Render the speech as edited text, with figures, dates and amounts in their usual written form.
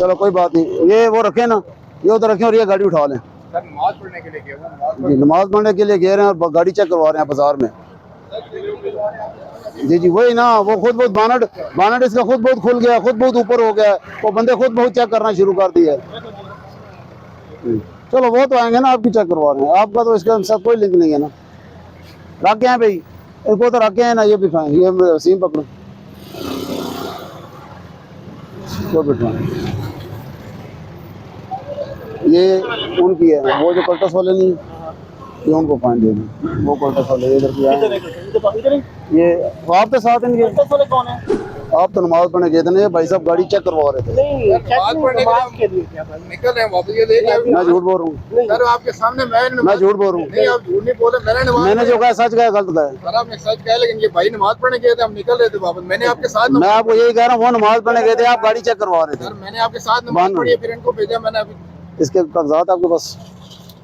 चलो कोई बात नहीं, ये वो रखे ना, ये उधर रखे और ये गाड़ी उठा लें। सर नमाज पढ़ने के लिए गए जी नमाज पढ़ने के लिए गए रहे हैं और गाड़ी चेक करवा रहे हैं बाजार में। जी जी वही ना, वो खुद बहुत बानट इसका खुद बहुत खुल गया, खुद बहुत ऊपर हो गया, वो बंदे खुद बहुत चेक करना शुरू कर दिया। चलो वो तो आएंगे ना, आपकी चेक करवा रहे हैं, आपका तो इसके साथ कोई लिंक नहीं है ना। रख के हैं भाई, इसको तो रख के हैं ना, ये भी फाइन, ये वसीम पकड़ो, इसको बिठा। ये उनकी है, वो जो कल्टस वाले नहीं, ये उनको फाइन दे दें, वो कल्टस वाले इधर की आए। ये आप तो साथ इनके, कौन है? आप तो नमाज पढ़ने गए थे ना, ये भाई साहब गाड़ी चेक करवा रहे थे। नमाज के लिए निकल रहे हैं वापस, ये लेके मैं झूठ बोल रहा हूँ सर आपके सामने मैं झूठ बोल रहा हूँ। नहीं आप झूठ नहीं बोले, मैंने जो कहा सच कहा, गलत कहा। सर आपने सच कहा, लेकिन ये भाई नमाज पढ़ने गए थे, हम निकल रहे थे वापस, मैंने आपके साथ मैं आपको यही कह रहा हूँ, वो नमाज पढ़ने गए थे, आप गाड़ी चेक करवा रहे थे। सर मैंने आपके साथ नमाज पढ़ी है, फिर इनको भेजा मैंने अभी। इसके कागजात आपके पास?